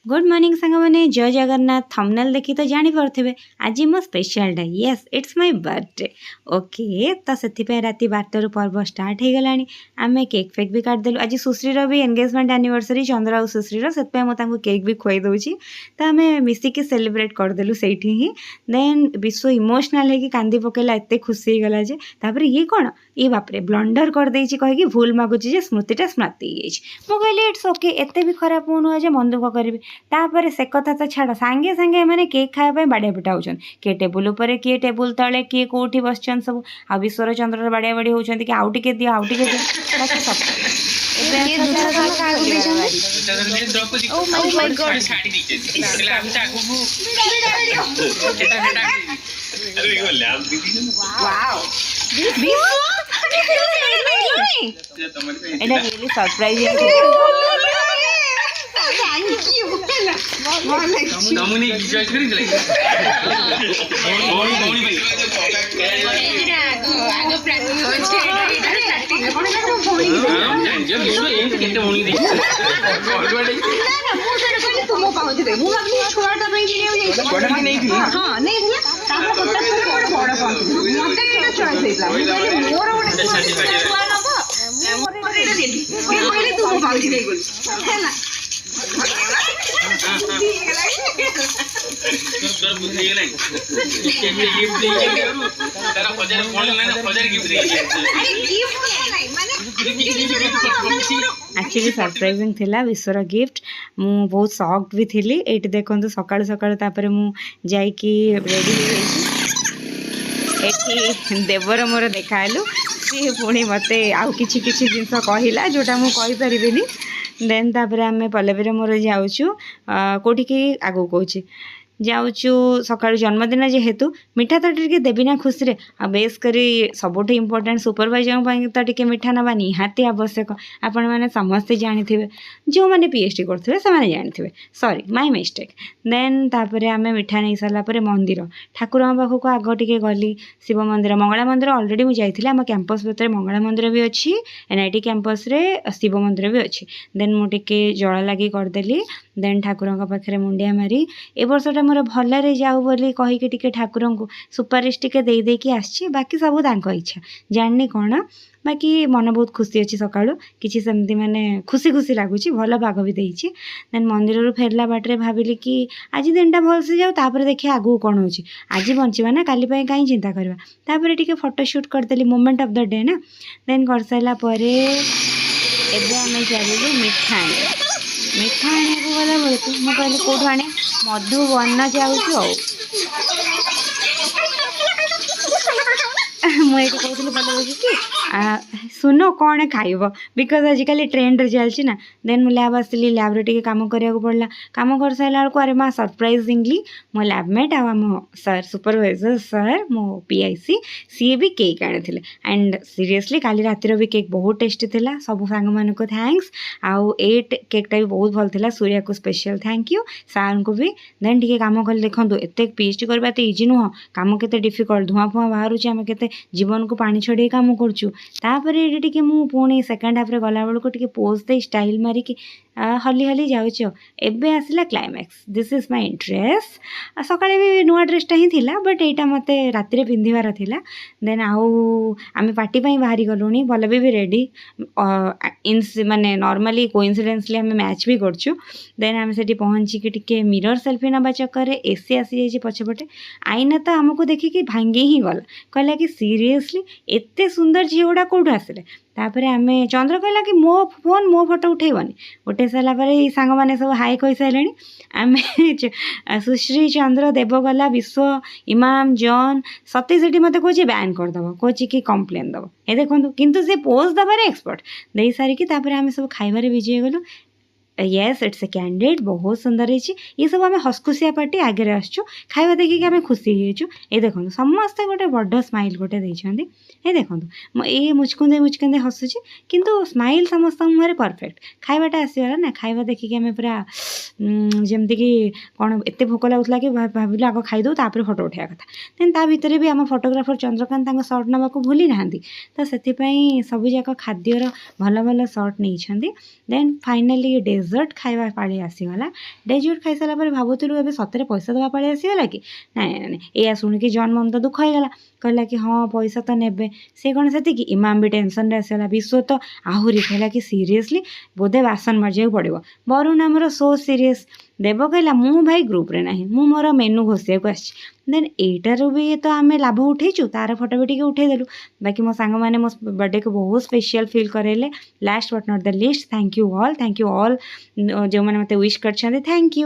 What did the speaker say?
Good morning सांग मैंने जय जगन्नाथ थंबनेल देखी तो जानी पारे आज मो special day yes it's my birthday okay तो से राति 12 पर्व स्टार्ट हो गला आम केक फेक भी काटिदेलु आज सुश्री भी एंगेजमेंट एनिवर्सरी चंद्र और सुश्रीर से केक भी खुई दूची तो आम मिसिकी सेलिब्रेट करदेलु से ही देन विश्व इमोशनाल है कि कांदी पकेला एत खुशी गला जे तापर ये कौन ये बापरे ब्लंडर कर देछि कहि भूल मागुची स्मृतिटा स्मृति मु कहली इट्स ओके एत भी खराब हो नुह जे मन दुख करी तापर से कथा तो छाड़ सांगे सांगे मैंने केक खाया बाड़िया पिटा होचन किए टेबुल उपर किए टेबुल तले किए कौटी बसन सब आ विश्वर चंद्र बाड़िया बाड़ी होचंती कि आउ टिके दियो आउ टिके नमुनी विश्वास करी एक्चुअली सरप्राइजिंग थिला विश्वर गिफ्ट मु बहुत सॉक्ड भी थी ये देखो सकाळु सकाळु तापर मु जाइकी रेडी एठी देवर मोर देखालु सी पुणी मते आउ किछि किछि जिंस कहला जोटा मु कहि परिबिनी देन तापर आम पल्लवीर मोर जाऊँ कौटी की आगू कौच जाऊँ सकाळु जन्मदिन जेहेतु मिठा तो टे देवी ना खुशी रे आ बेस करी सबुठ इम्पोर्टाट सुपरवाइजर तो टे मिठा नवा निहाती आवश्यक आपण मैंने समस्ते जानी थे जो मैंने पीएचडी करते से जानी सॉरी माय मिस्टेक देन तापर आम मिठा नहीं सारापर मंदिर ठाकुर पाखक आग टे गली शिव मंदिर मंगला मंदिर अलरेडी मुझे जाइए आम कैंपस भीतर मंगला मंदिर भी अच्छी एनआईटी कैंपस रे शिव मंदिर भी अच्छी देन मुझे जल लगी करदेली देन ठाकुर पाखे मुंडिया मारी ए वर्षटा मोर भलरे जाऊ बोली कहीकि टिके ठाकुर को सुपारिश टिके दे देकी आसी बाकी सब तांको इच्छा जाननी कौन बाकी मन बहुत खुशी अच्छी सकाळु किसी सेमती माने खुशी खुशी लगुच भल पाग भी देती देन मंदिर फेरला बाटे भाविली कि आज दिनटा भल से जाऊ तापर देखिए आगू कौन हो आज बंचा ना काली कहीं चिंता करवा तापर टिके फोटोशूट करदेली मोमेंट ऑफ द डे ना देन कर सारा एबे आम चलू मिठा मिठा आने को गला बेलू मुझे कहली कौटू आने मधुबन जाऊँ मुझे कहती पता कि सुन कौन खाइब बिकज आजिकल ट्रेंड चलती ना देन मुझे लैब आसली लैब रे काम करा पड़ा काम कर सारा बेलू अरे माँ सरप्राइजिंगली मो लैबमेट आम सर सुपरवाइजर सर मो पीआईसी सी भी केक आनी एंड सीरियसली काली रातिर भी केक बहुत टेस्टी थिला सब सांग मान को थैंक्स आउ केकटा भी बहुत भल था सूर्या को स्पेशल थैंक यू सार को भी देन टी कम कले देखो एत पीएचडी करवा तो इजी नुह कम के डिफिकल्ट धुआं फुआं बाहर आम के जीवन को पानी छड़े काम करपर ये मुझे पुणी सेकेंड हाफ्रे गला बेलू टे पोज दे स्टाइल मारिकी हली हली जाऊँ एबे आसला climax this is my dress सका भी नुआ ड्रेसटा ही थिला बट यहाँ मत राति पिंधार थिला देन आउ आम पार्टी बाहरी गलुणी भल भी रेडी माने नॉर्मली कोइंसिडेंसली आम मैच भी करछु देन आम से पहुँचिकी टिके मिरर सेल्फी नवा चक्कर एसी आसी जाइए पछपटे आईना तो आमको देखिकी भांगी ही गला कहला कि सीरियसली एते सुंदर झील गुड़ा कौटू आसिले तापर आम चंद्र कहला कि मो फोन मो फोटो उठेबनी उठे सारापर सांग मैंने सब हाई कही सारे आम सुश्री चंद्र देवगला विश्व इमाम जॉन सती से मत कहे बैन करदेव कहे कि कंप्लेन दब ये देखो किंतु से पोज दबार एक्सपर्ट दे सारिकी आम सब खाइबार बिजी गलु येस इट्स ए कैंडिडेट बहुत सुंदर है ये सब आम हसखुसिया पार्टी आगे आसचु खाଇବା देखिए आम खुशी हो ये देखो समस्ते गोटे बड़ स्माइल गोटे देते ये देखो ये मुचकुंदे हसुची किंतु स्माइल समस्त मुहर परफेक्ट खाइबाटा आसगला ना खाଇବା देखिए आम पूरा जमती कि कौन एत भोक लगुला कि भाविलु आग खाईदे तापर फोटो उठाया कथा देन ता भितर भी आम फोटोग्राफर चंद्रकांत सर्ट नवा भूली ना तो से सबूक खाद्यर भल भल सर्ट नहीं देन फाइनाली डे डेजर्ट खाଇବା ପାଳି ଆସିଗଲା। डेजर्ट ଖାଇସାରିଲା ପରେ ଭାବୁଥିଲୁ ଏବେ ସତରେ ପଇସା ଦେବା ପାଳି ଆସିଗଲା କି? ନାଇଁ ଏଇଆ ଶୁଣିକି ଜନ୍ ମନ ତ ଦୁଃଖ ହେଇଗଲା। କହିଲା କି ହଁ ପଇସା ତ ନେବେ। ସେ କ'ଣ ସେତିକି? ଇମାମ ବି ଟେନସନ୍ରେ ଆସିଗଲା। ବିଶ୍ୱ ତ ଆହୁରି କହିଲା କି ସିରିୟସଲି ବୋଧେ ବାସନ ମାଜିବାକୁ ପଡ଼ିବ। ବରୁଣ ଆମର ସୋ ସିରିୟସ୍। ଦେବ କହିଲା ମୁଁ ଭାଇ ଗ୍ରୁପ୍ରେ ନାହିଁ, ମୁଁ ମୋର ମେନୁ ଘୋଷିବାକୁ ଆସିଛି। ଦେନ୍ ଏଇଟାରୁ ବି ତ ଆମେ ଲାଭ ଉଠେଇଛୁ, ତାର ଫଟୋ ବି ଟିକେ ଉଠେଇଦେଲୁ। ବାକି ମୋ ସାଙ୍ଗମାନେ ମୋ ବର୍ଥଡେକୁ ବହୁତ ସ୍ପେଶିଆଲ୍ ଫିଲ୍ କରେଇଲେ। Last but not the least thank you all ଯେଉଁମାନେ ମୋତେ ୱିଶ୍ କରିଛନ୍ତି ଥ୍ୟାଙ୍କ ୟୁ।